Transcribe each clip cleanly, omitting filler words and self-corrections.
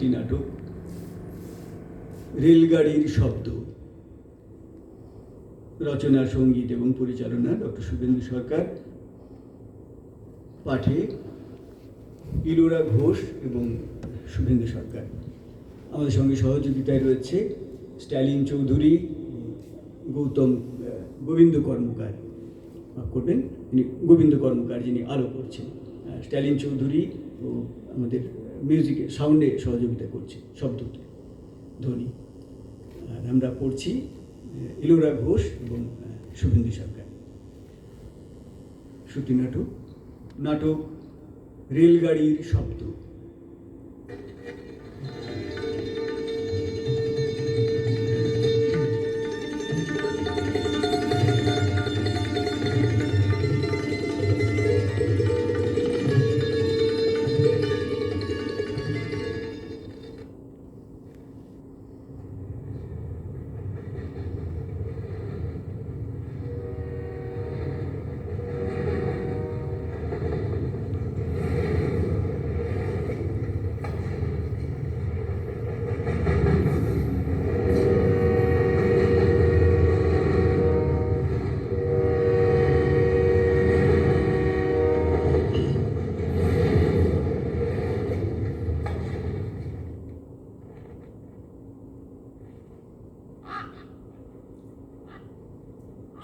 শ্রুতি নাটক রেলগাড়ির শব্দ। রচনা, সঙ্গীত এবং পরিচালনা ডক্টর শুভেন্দু সরকার। পাঠে ইলোরা ঘোষ এবং শুভেন্দু সরকার। আমাদের সঙ্গে সহযোগিতায় রয়েছে স্ট্যালিন চৌধুরী, গোবিন্দ কর্মকার করবেন, গোবিন্দ কর্মকার যিনি আলো করছেন। স্ট্যালিন চৌধুরী ও আমাদের মিউজিকে সাউন্ডে সহযোগিতা করছে, শব্দতে, ধ্বনি। আর আমরা পড়ছি ইলোরা ঘোষ এবং শুভেন্দু সরকার। শ্রুতি নাটক নাটক রেলগাড়ির শব্দ।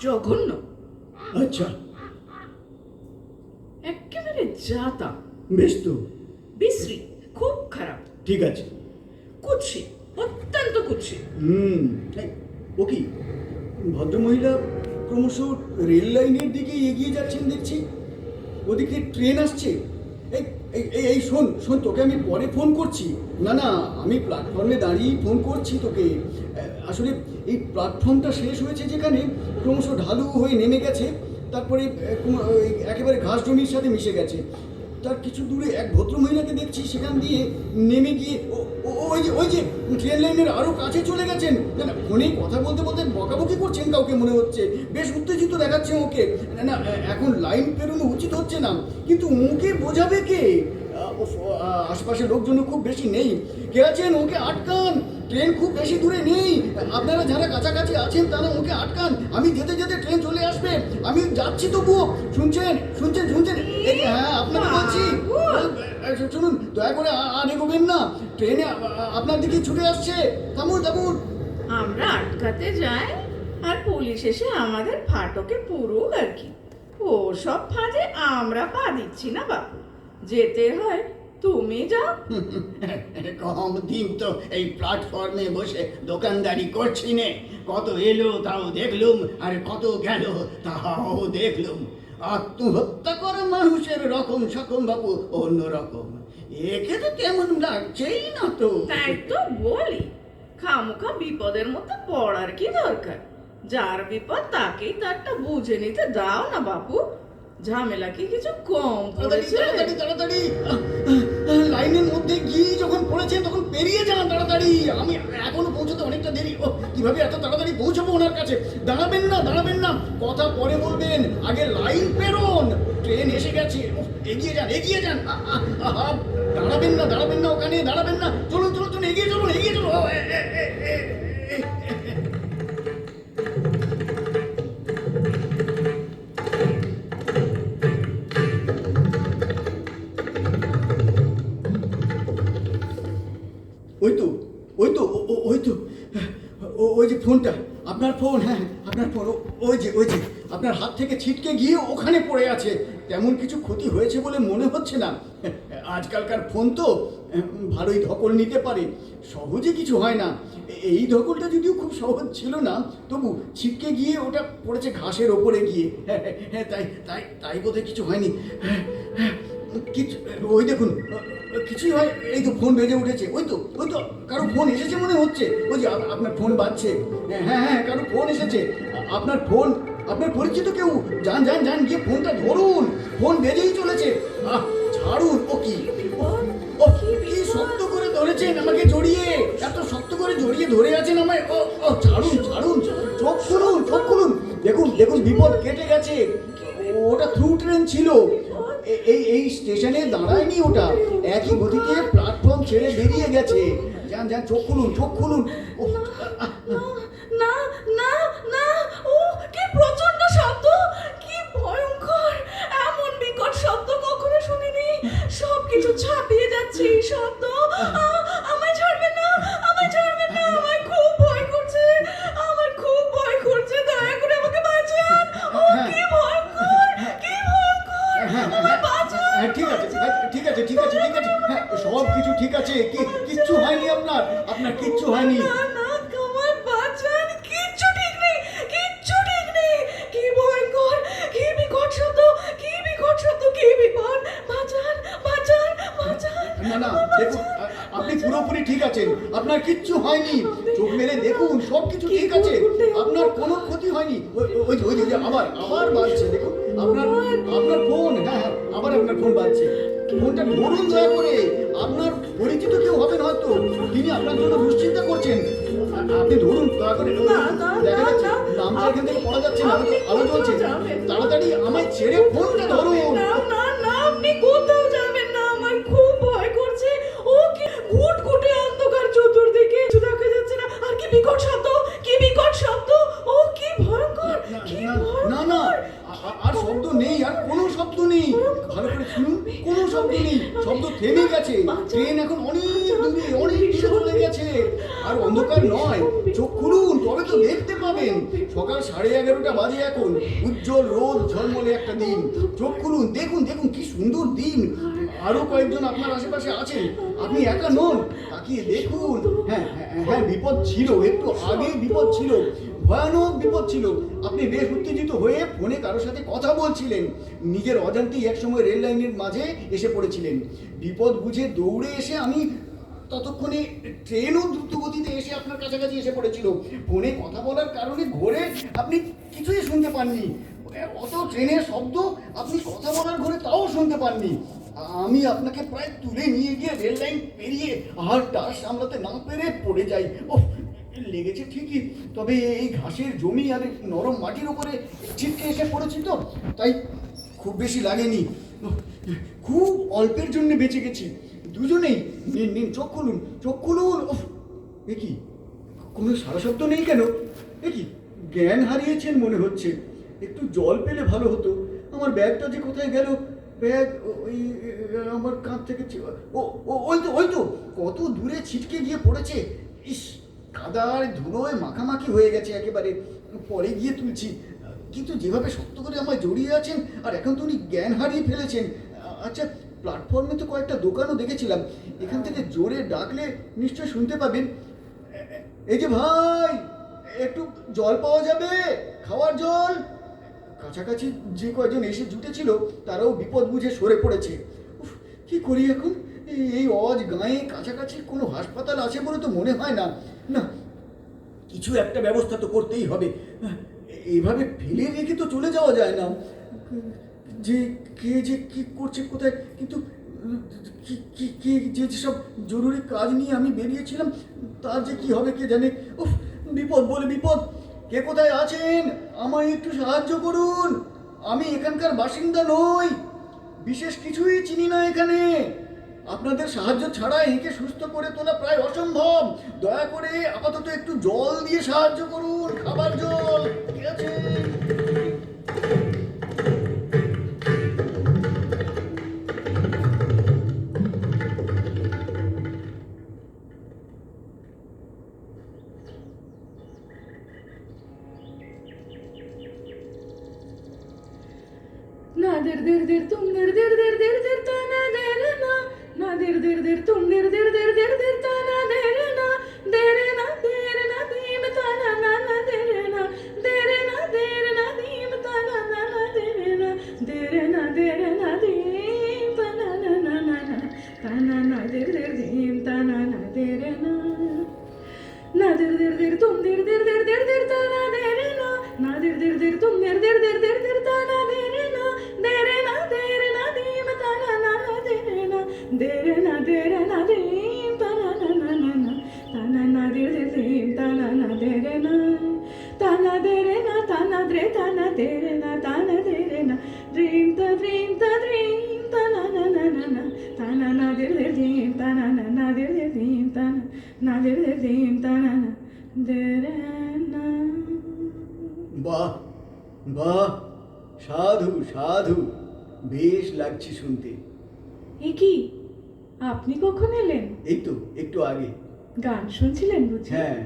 জঘন্য, আচ্ছা, একেবারে যাতা, বেশ তো, বিশ্রী, খুব খারাপ, ঠিক আছে। কুৎসিত, অত্যন্ত কুৎসিত। ও কি ভদ্রমহিলা ক্রমশ রেল লাইনের দিকে এগিয়ে যাচ্ছেন দেখছি। ওদিকে ট্রেন আসছে। এই এই এই শোন শোন, তোকে আমি পরে ফোন করছি। না না, আমি প্ল্যাটফর্মে দাঁড়িয়ে ফোন করছি তোকে। আসলে এই প্ল্যাটফর্মটা শেষ হয়েছে যেখানে, ক্রমশ ঢালু হয়ে নেমে গেছে, তারপরে একেবারে ঘাস জমির সাথে মিশে গেছে। তার কিছু দূরে এক ভদ্রমহিলাকে দেখছি সেখান দিয়ে নেমে গিয়ে ওই যে ট্রেন লাইনের আরও কাছে চলে গেছেন। না না, ফোনে কথা বলতে বলতে বকাবকি করছেন কাউকে মনে হচ্ছে, বেশ উত্তেজিত দেখাচ্ছে ওকে। না, এখন লাইন পেরোনো উচিত হচ্ছে না, কিন্তু ওকে বোঝাবে কে? আশপাশে লোকজনও খুব বেশি নেই। কে আছেন? ওকে আটকান, ট্রেন খুব বেশি দূরে নেই। আপনারা যারা কাছাকাছি আছেন তারা ওকে আটকান, আমি যেতে যেতে ট্রেন চলে আসবে, আমি যাচ্ছি তবুও। শুনছেন শুনছেন শুনছেন? হ্যাঁ, আপনাকে বলছি, শুনুন, দয়া করে আর এগোবেন না, ট্রেনে আপনার দিকে ছুটে আসছে। থামুন থামুন। আমরা আটকাতে যাই আর পুলিশ এসে আমাদের ফাটকে পুরুক আর কি। ও সব ফাঁদে আমরা পা দিচ্ছি না বাপু, যেতে হয় তুমি যাও। কম দিন তো এই প্ল্যাটফর্মে বসে দোকানদারি করছি নে, কত এলো তাও দেখলুম, আর কত গেল তাও দেখলুম। আত্মহত্যা করা মানুষের রকম সকম বাবু অন্য রকম, একে তো কেমন লাগছেই না তো। তাই তো বলি, খামোখা বিপদের মধ্যে পড়ার কি দরকার? যার বিপদ তাকেই তারটা বুঝে নিতে দাও না বাপু, ঝামেলা কি কিছু কম পড়েছে? তাড়াতাড়ি তাড়াতাড়ি লাইনের মধ্যে গিয়ে যখন পড়েছে তখন পেরিয়ে যান তাড়াতাড়ি। আমি এখনো পৌঁছতে অনেকটা দেরি। ও কিভাবে এত তাড়াতাড়ি পৌঁছবো ওনার কাছে? দাঁড়াবেন না দাঁড়াবেন না, কথা পরে বলবেন, আগে লাইন পেরোন, ট্রেন এসে গেছে। এগিয়ে যান এগিয়ে যান। দাঁড়াবেন না ওখানে, দাঁড়াবেন না, চলুন চলুন চলুন, এগিয়ে চলুন এগিয়ে চলুন। ওই তো ওই তো ওই তো ওই যে ফোনটা, আপনার ফোন। হ্যাঁ, আপনার ফোন, ওই যে আপনার হাত থেকে ছিটকে গিয়ে ওখানে পড়ে আছে। তেমন কিছু ক্ষতি হয়েছে বলে মনে হচ্ছে না। আজকালকার ফোন তো ভালোই ধকল নিতে পারে, সহজে কিছু হয় না। এই ধকলটা যদিও খুব সহজ ছিল না, তবু ছিটকে গিয়ে ওটা পড়েছে ঘাসের ওপরে গিয়ে। হ্যাঁ, তাই তাই তাই বোধহয় কিছু হয়নি। কিছু, ওই দেখুন, কিছুই হয়। এই তো ফোন বেজে উঠেছে। ওই তো কারো ফোন এসেছে মনে হচ্ছে। ওই যে আপনার ফোন বাজছে। হ্যাঁ, কারো ফোন এসেছে। আপনার ফোন, আপনার পরিচিত কেউ। যান গিয়ে ফোনটা ধরুন, ফোন বেজেই চলেছে। ছাড়ুন। ও কি শক্ত করে ধরেছেন আমাকে জড়িয়ে, এত শক্ত করে জড়িয়ে ধরে আছেন আমায়। ছাড়ুন, চোখ খুলুন। দেখুন বিপদ কেটে গেছে। ওটা থ্রু ট্রেন ছিল। এই স্টেশনে দাঁড়ায়নি ওটা, একই গতিতে প্ল্যাটফর্ম ছেড়ে বেরিয়ে গেছে। যান যান, চোখ খুলুন, চোখ খুলুন। উফ, না না না, ও কি প্রচন্ড শব্দ, কি ভয়ঙ্কর! এমন বিকট শব্দ কখনো শুনিনি। সবকিছু ছাপিয়ে যাচ্ছে এই শব্দ। আমায় ছাড়বেন না, আমায় ছাড়বেন না, আমায় খুব ভয় করছে, আমার খুব ভয় করছে, দয়া করে আমাকে বাঁচান। ও কি ভয়ঙ্কর, কি ভয়ঙ্কর! আমায় বাঁচান। হ্যাঁ, ঠিক আছে, ঠিক আছে, ঠিক আছে, ঠিক আছে, হ্যাঁ, সব কিছু ঠিক আছে, কিচ্ছু হয়নি আপনার, আপনার কিচ্ছু হয়নি। না না, আমায় বাঁচান, কিচ্ছু ঠিক নেই, কিচ্ছু ঠিক নেই। কি ভয়ঙ্কর, কি বিকট শব্দ, কি বিকট শব্দ, কি বিপদ! বাঁচান, বাঁচান, বাঁচান। না না, দেখুন, আপনি পুরোপুরি ঠিক আছেন, আপনার কিচ্ছু হয়নি। চোখ মেলে দেখুন, সব কিছু ঠিক আছে, আপনার কোনো ক্ষতি হয়নি। ওই যে আবার আবার বাজছে, দেখুন আপনার আপনার ফোন, হ্যাঁ হ্যাঁ, আবার আপনার ফোন বাজছে। ফোনটা ধরুন দয়া করে, আপনার পরিচিত কেউ হবেন হয়তো, তিনি আপনার জন্য দুশ্চিন্তা করছেন। আপনি ধরুন দয়া করে, না, না, দেখা যাচ্ছে না, নামটা এখান থেকে পড়া যাচ্ছে না, আপনি আলো জ্বলছে। কোথাও যাবেন না। তাড়াতাড়ি আমায় ছেড়ে ফোনটা ধরুন। না না না, আপনি কোথাও যাবেন না, আমার খুব ভয় করছে। ও কি ঘুটঘুটে অন্ধকার, চতুর্দিকে কিছু দেখা যাচ্ছে না। আর কি বিকট শব্দ, কি বিকট শব্দ! ও কি ভয়ঙ্কর, কি না না, ভয়ঙ্কর! আর শব্দ নেই, আর কোনো শব্দ নেই। ভালো করে শুনুন, কোনো শব্দ নেই, শব্দ থেমে গেছে। ট্রেন এখন অনেক দূরে, অনেক দূরে চলে গেছে। আর অন্ধকার নয়, চোখ খুলুন, তবে তো দেখতে পাবেন। সকাল 11:30 বাজে এখন, উজ্জ্বল রোদ ঝলমলে একটা দিন। চোখ খুলুন, দেখুন দেখুন, কি সুন্দর দিন। আরো কয়েকজন আপনার আশেপাশে আছেন, আপনি একা নন, তাকিয়ে দেখুন। হ্যাঁ হ্যাঁ হ্যাঁ, বিপদ ছিল, একটু আগে বিপদ ছিল, ভয়ানক বিপদ ছিল। আপনি বেশ উত্তেজিত হয়ে ফোনে কারোর সাথে কথা বলছিলেন, নিজের অজান্তেই একসময় রেল লাইনের মাঝে এসে পড়েছিলেন। বিপদ বুঝে দৌড়ে এসে আমি ততক্ষণে ট্রেনও দ্রুত গতিতে এসে আপনার কাছাকাছি এসে পড়েছিল। ফোনে কথা বলার কারণে ঘোরে আপনি কিছুই শুনতে পাননি। অত ট্রেনের শব্দ আপনি কথা বলার ঘরে তাও শুনতে পাননি। আমি আপনাকে প্রায় তুলে নিয়ে গিয়ে রেল লাইন পেরিয়ে আর ডাস সামলাতে না পেরে পড়ে যাই। ওহ, লেগেছে ঠিকই, তবে এই ঘাসের জমি আর নরম মাটির উপরে ছিটকে এসে পড়েছি তো, তাই খুব বেশি লাগেনি। খুব অল্পের জন্য বেঁচে গেছি। দুজনেই নিন নিন, চোখ খুলুন, চোখ খুলুন। ওহ, এ কি, কোনো সারা শব্দ নেই কেন? এ কি, জ্ঞান হারিয়েছেন মনে হচ্ছে। একটু জল পেলে ভালো হতো। আমার ব্যাগটা যে কোথায় গেল? ব্যাগ ওই আমার কাঁধ থেকে ওই তো কত দূরে ছিটকে গিয়ে পড়েছে। ইস, কাদার ধুলোয় মাখামাখি হয়ে গেছে একেবারে। পরে গিয়ে তুলছি, কিন্তু যেভাবে শক্ত করে আমায় জড়িয়ে আছেন, আর এখন তো উনি জ্ঞান হারিয়ে ফেলেছেন। আচ্ছা, প্ল্যাটফর্মে তো কয়েকটা দোকানও দেখেছিলাম, এখান থেকে জোরে ডাকলে নিশ্চয় শুনতে পাবেন। এই যে ভাই, একটু জল পাওয়া যাবে, খাওয়ার জল? কাছাকাছি যে কয়জন এসে জুটেছিল তারাও বিপদ বুঝে সরে পড়েছে। উফ, কি করি এখন? এই অজ গাঁয়ে কাছাকাছি কোনো হাসপাতাল আছে বলে তো মনে হয় না। না, কিছু একটা ব্যবস্থা তো করতেই হবে। এইভাবে ফেলে রেখে তো চলে যাওয়া যায় না। যে কে যে কি করছে কোথায়, কিন্তু কি যে সব জরুরি কাজ নিয়ে আমি বেরিয়েছিলাম, তার যে কি হবে কে জানে। উফ, বিপদ বলে বিপদ। কে কোথায় আছেন, আমায় একটু সাহায্য করুন। আমি এখানকার বাসিন্দা নই, বিশেষ কিছুই চিনি না এখানে। আপনাদের সাহায্য ছাড়া একে সুস্থ করে তোলা প্রায় অসম্ভব। দয়া করে আপাতত একটু জল দিয়ে সাহায্য করুন, খাবার জল। ঠিক আছে? না দের দের দের তুম দের দের দের দের দের তা না দের না, না দের দের দের তুম দের দের দের দের দের তা না দের না, দের না দিম তা না না না দের না, দের না দিম তা না না না দের না, দের না দিম তা না না না না না, তা না না দের দিম তা না না দের না। না দের দের দের তুম দের দের দের দের দের তা না দের না, না দের দের দের তুম দের দের দের দের দের তা না দের না, দের না দিম তা না না না দের না, দের না দিম তা না দে দে দিম তা না না দে রে না। বাহ বাহ, সাধু সাধু, বেশ লাগছে শুনতে। এ কি, আপনি কখন এলেন? এই তো একটু আগে। গান শুনছিলেন বুঝি? হ্যাঁ।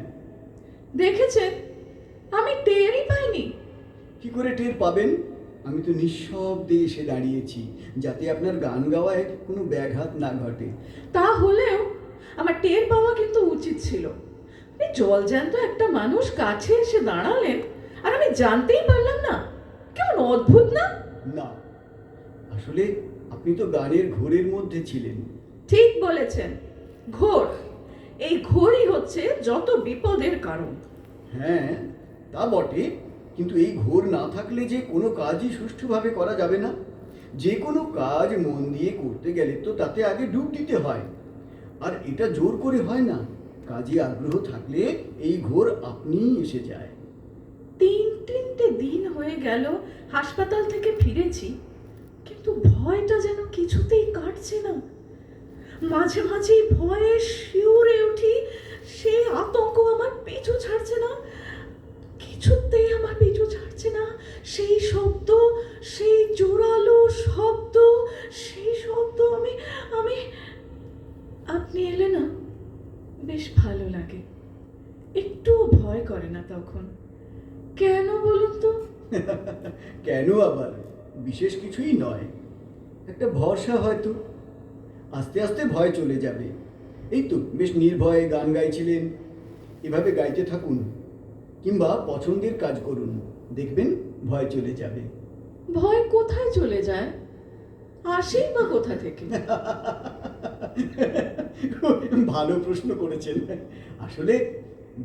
দেখেছেন, আমি টেরই পাইনি। কি করে টের পাবেন? আমি তো নিঃশব্দে এসে দাঁড়িয়েছি, যাতে আপনার গান গাওয়ায় কোনো ব্যাঘাত না ঘটে। তা হলেও আমার টের পাওয়া কিন্তু উচিত ছিল। এই জলজ্যান্ত একটা মানুষ কাছে এসে দাঁড়ালেন আর আমি জানতেই পারলাম না। কেমন অদ্ভুত না? না, আসলে আপনি তো গানের ঘোরের মধ্যে ছিলেন। ঠিক বলেছেন, ঘোর। এই ঘোরই হচ্ছে যত বিপদের কারণ। হ্যাঁ, তা বটে, কিন্তু এই ঘোর না থাকলে যে কোনো কাজই সুষ্ঠুভাবে করা যাবে না। যে কোনো কাজ মন দিয়ে করতে গেলে তো তাতে আগে ডুব দিতে হয়, আর এটা জোর করে হয় না। কাজে আগ্রহ থাকলে এই ঘোর আপনিই এসে যায়। 3-3টে দিন হয়ে গেল হাসপাতাল থেকে ফিরেছি, কিন্তু ভয়টা যেন কিছুতেই কাটছে না। মাঝে মাঝেই ভয়ে শিউরে উঠি, সেই আতঙ্ক আমার পিছু ছাড়ছে না, কিছুতেই আমার পিছু ছাড়ছে না। সেই শব্দ, সেই জোরালো শব্দ, সেই শব্দ আমি আমি আপনি এলে না, বেশ ভালো লাগে। একটুও ভয় করে না তখন। কেন বলুন তো? কেন আবার? বিশেষ কিছুই নয়, একটা ভরসা হয়তো। আস্তে আস্তে ভয় চলে যাবে। এই তো বেশ নির্ভয়ে গান গাইছিলেন, এভাবে গাইতে থাকুন, কিংবা পছন্দের কাজ করুন, দেখবেন ভয় চলে যাবে। ভয় কোথায় চলে যায়? আসেই বা কোথা থেকে? ভালো প্রশ্ন করেছেন। আসলে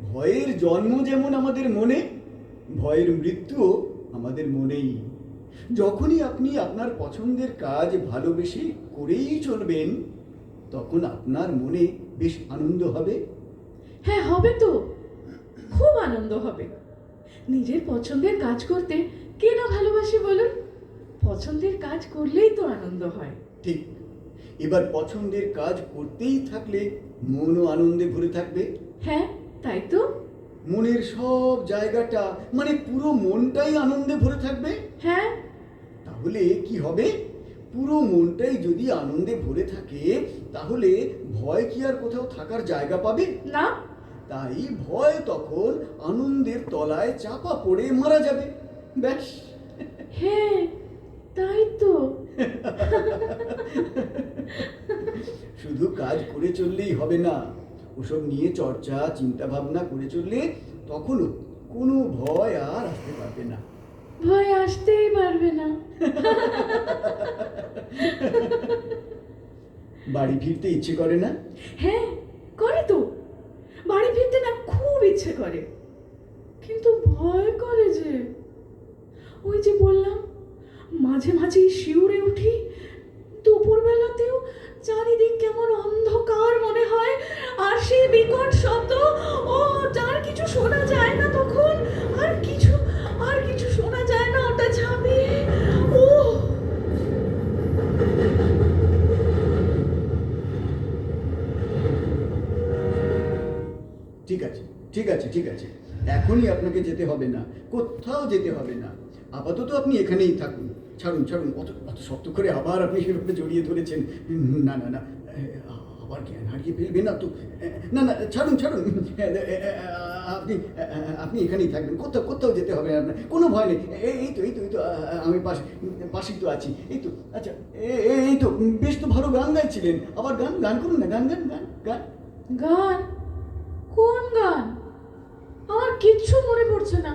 ভয়ের জন্ম যেমন আমাদের মনে, ভয়ের মৃত্যুও আমাদের মনেই। যখনই আপনি আপনার পছন্দের কাজ ভালোবেসে করেই চলবেন, তখন আপনার মনে বেশ আনন্দ হবে। হ্যাঁ, হবে তো, খুব আনন্দ হবে। নিজের পছন্দের কাজ করতে কে না ভালোবাসে বলুন? পছন্দের কাজ করলেই তো আনন্দ হয়। ঠিক, এবার পছন্দের কাজ করতেই থাকলে মনও আনন্দে ভরে থাকবে। হ্যাঁ, তাই তো। মনের সব জায়গাটা, মানে পুরো মনটাই আনন্দে ভরে থাকবে। হ্যাঁ। তাহলে কি হবে? পুরো মনটাই যদি আনন্দে ভরে থাকে, তাহলে ভয় কি আর কোথাও থাকার জায়গা পাবে? না। তাই ভয় তখন আনন্দের তলায় চাপা পড়ে মারা যাবে। ব্যাস। হ্যাঁ, তাই তো। শুধু কাজ করে চললেই হবে না, ওসব নিয়ে চর্চা চিন্তা ভাবনা করে চললে তখনও কোনো ভয় আর আসতে পারবে না। ভয় আসতেই পারবে না। বাড়ি ফিরতে ইচ্ছে করে না? হ্যাঁ, করে তো। বাড়ি ফিরতে না খুব ইচ্ছে করে, কিন্তু ভয় করে যে। ওই যে বললাম, মাঝে মাঝেই শিউরে উঠি। দুপুরবেলাতেও চারিদিক কেমন অন্ধকার মনে হয়, আর সেই বিকট শব্দ, ও আর কিছু শোনা যায় না তখন। আর কিছু শোনা যায় না, ওটা ঝাঁপিয়ে। ও ঠিক আছে, ঠিক আছে, ঠিক আছে, এখনই আপনাকে যেতে হবে না, কোথাও যেতে হবে না। আপাতত আপনি এখানেই থাকুন। ছাড়ুন ছাড়ুন, অত অত শক্ত করে আবার আপনি সেভাবে জড়িয়ে ধরেছেন। না না না, আবার জ্ঞান হারিয়ে ফেলবে না তো? না না, ছাড়ুন ছাড়ুন, আপনি আপনি এখানেই থাকবেন, কোথাও কোথাও যেতে হবে আপনার, কোনো ভয় নেই। এই তো আমি পাশেই তো আছি, এই তো। আচ্ছা, এই তো বেশ তো ভালো গান গাইছিলেন, আবার গান গান করুন না, গান গান গান গান। গান? কোন গান? আমার কিচ্ছু মনে পড়ছে না,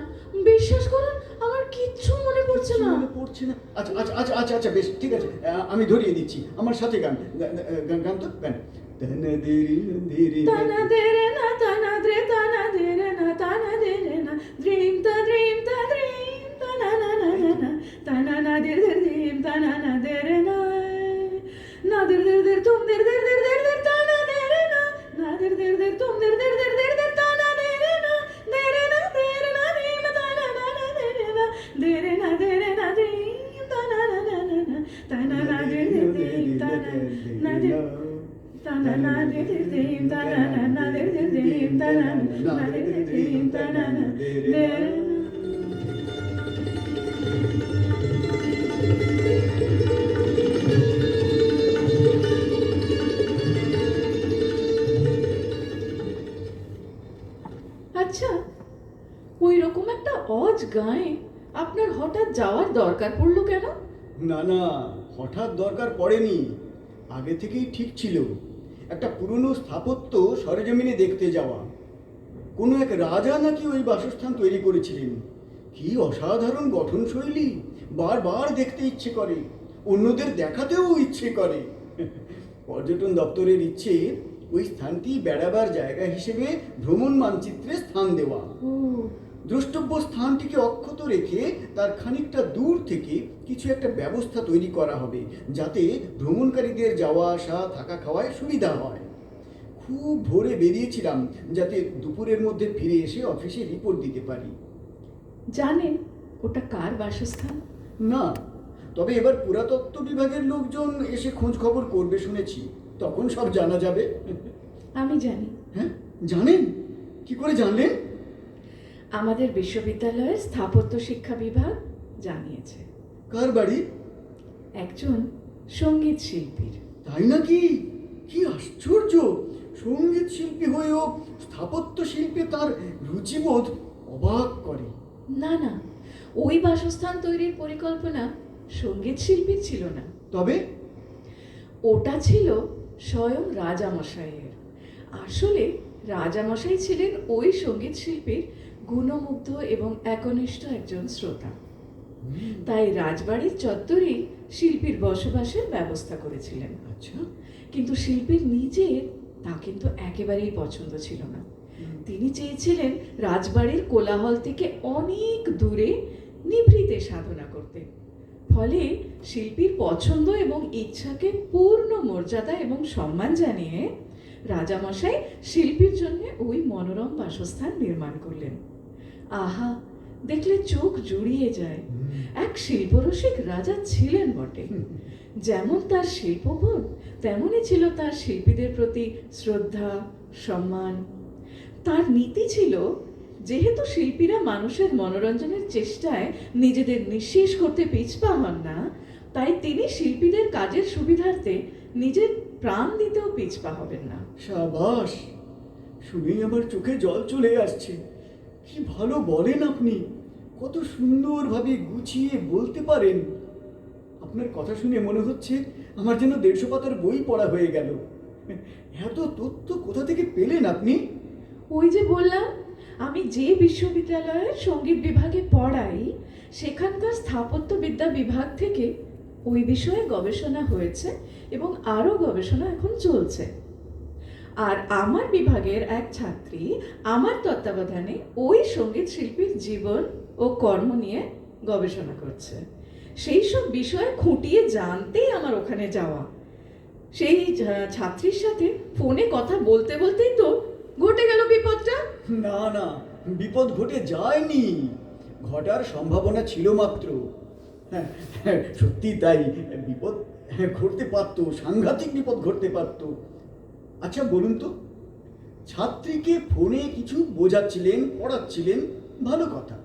বিশ্বাস করুন, আমার কিচ্ছু মনে পড়ছে না। মনে পড়ছে না? আচ্ছা আচ্ছা আচ্ছা আচ্ছা আচ্ছা, বেশ ঠিক আছে, আমি ধরিয়ে দিচ্ছি। আমার সাথে গান গান গান তো গান। তানা দেরে না, তানা দে তানা দেরে না, তানা দেরে না, দ্রিম তা দ্রিম তানা না না না না, তানা না দের দের দ্রিম তানা না দেরে না, না দের দের দের তুম দের দের দের দের দের তানা দেরে না, না দের দের দের তুম দের দের দের দের দের তানা দেরে না, দেরে না দ্রিম তানা না না দেরে না, দেরে না দ্রিম তানা না না না না, তানা না দের দের দ্রিম তানা না দের, তানা না দের দের দ্রিম তানা না না দের আচ্ছা, ওই রকম একটা অজ গায়ে আপনার হঠাৎ যাওয়ার দরকার পড়লো কেন? না না, হঠাৎ দরকার পড়েনি, আগে থেকেই ঠিক ছিল। একটা পুরনো স্থাপত্য সরেজমিনে দেখতে যাওয়া। কোনো এক রাজা নাকি ওই বাসস্থান তৈরি করেছিলেন। কি অসাধারণ গঠনশৈলী, বারবার দেখতে ইচ্ছে করে, অন্যদের দেখাতেও ইচ্ছে করে। পর্যটন দপ্তরের ইচ্ছে ওই স্থানটি বেড়াবার জায়গা হিসেবে ভ্রমণ মানচিত্রে স্থান দেওয়া। ও, দ্রষ্টব্য স্থানটিকে অক্ষত রেখে তার খানিকটা দূর থেকে কিছু একটা ব্যবস্থা তৈরি করা হবে, যাতে ভ্রমণকারীদের যাওয়া আসা থাকা খাওয়ায় সুবিধা হয়। খুব ভোরে বেরিয়েছিলাম, যাতে দুপুরের মধ্যে ফিরে এসে অফিসে রিপোর্ট দিতে পারি। জানেন ওটা কার বাসস্থান? না, তবে এবার পুরাতত্ত্ব বিভাগের লোকজন এসে খোঁজ খবর করবে শুনেছি, তখন সব জানা যাবে। আমি জানি। হ্যাঁ, জানেন? কি করে জানলেন? আমাদের বিশ্ববিদ্যালয়ের স্থাপত্য শিক্ষা বিভাগ জানিয়েছে। কার বাড়ি? একজন সঙ্গীত শিল্পীর। তাই নাকি? কি আশ্চর্য! সঙ্গীত শিল্পী হয়েও স্থাপত্য শিল্পে তার রুচিবোধ অবাক করে। না না, ওই বাসস্থান তৈরির পরিকল্পনা সঙ্গীত শিল্পীর ছিল না। তবে ওটা ছিল স্বয়ং রাজামশাইয়ের। আসলে রাজামশাই ছিলেন ওই সঙ্গীত শিল্পীর গুণমুগ্ধ এবং একনিষ্ঠ একজন শ্রোতা। তাই রাজবাড়ির চত্বরেই শিল্পীর বসবাসের ব্যবস্থা করেছিলেন। আচ্ছা, কিন্তু শিল্পীর নিজের তা কিন্তু একেবারেই পছন্দ ছিল না। তিনি চেয়েছিলেন রাজবাড়ির কোলাহল থেকে অনেক দূরে নিভৃতে সাধনা করতে। ফলে শিল্পীর পছন্দ এবং ইচ্ছাকে পূর্ণ মর্যাদা এবং সম্মান জানিয়ে রাজামশাই শিল্পীর জন্য ওই মনোরম বাসস্থান নির্মাণ করলেন। আহা, দেখলে চোখ জুড়িয়ে যায়। এক শিল্পরসিক রাজা ছিলেন বটে। যেমন তার শিল্পবোধ, তেমনই ছিল তার শিল্পীদের প্রতি শ্রদ্ধা, সম্মান। তার নীতি ছিল, যেহেতু শিল্পীরা মানুষের মনোরঞ্জনের চেষ্টায় নিজেদের নিঃশেষ করতে পিছপা হন না, তাই তিনি শিল্পীদের কাজের সুবিধার্থে নিজের প্রাণ দিতেও পিছপা হবেন না। সাবাস! শুনেই আমার চোখে জল চলে আসছে। কি ভালো বলেন আপনি! কত সুন্দরভাবে গুছিয়ে বলতে পারেন। আপনার কথা শুনে মনে হচ্ছে আমার যেন 150 পাতার বই পড়া হয়ে গেল। এত তথ্য কোথা থেকে পেলেন আপনি? ওই যে বললাম, আমি যে বিশ্ববিদ্যালয়ের সঙ্গীত বিভাগে পড়াই, সেখানকার স্থাপত্যবিদ্যা বিভাগ থেকে ওই বিষয়ে গবেষণা হয়েছে এবং আরও গবেষণা এখন চলছে। আর আমার বিভাগের এক ছাত্রী আমার তত্ত্বাবধানে ওই সঙ্গীত শিল্পীর জীবন ও কর্ম নিয়ে গবেষণা করছে। সেই সব বিষয়ে খুঁটিয়ে জানতেই আমার ওখানে যাওয়া। সেই ছাত্রীর সাথে ফোনে কথা বলতে বলতেই তো ঘটে গেল বিপদটা। না না, বিপদ ঘটে যায়নি, ঘটার সম্ভাবনা ছিল মাত্র। হ্যাঁ, সত্যি তাই, বিপদ ঘটতে পারতো, সাংঘাতিক বিপদ ঘটতে পারতো। আচ্ছা বলুন তো, ছাত্রীকে ফোনে কিছু বোঝাচ্ছিলেন, পড়াচ্ছিলেন, ভালো কথা,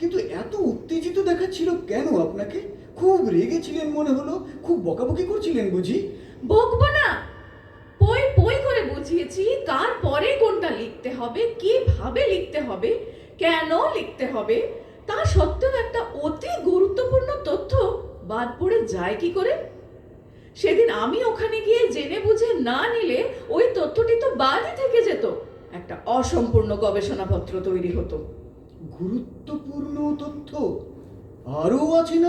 কিন্তু এত উত্তেজিত দেখাচ্ছিল কেন আপনাকে? খুব রেগেছিলেন মনে হলো, খুব বকাবকি করছিলেন বুঝি? বকবো না, পই পই করে বুঝিয়েছি কার পরে কোনটা লিখতে হবে, কিভাবে লিখতে হবে, কেন লিখতে হবে। তা সত্ত্বেও একটা অতি গুরুত্বপূর্ণ তথ্য বাদ পড়ে যায় কি করে? সেদিন আমি ওখানে গিয়ে জেনে বুঝে না নিলে ওই তথ্যটি তো বাদই থেকে যেত, একটা অসম্পূর্ণ গবেষণাপত্র তৈরি হতো। গুরুত্বপূর্ণ তথ্য আরও আছে না?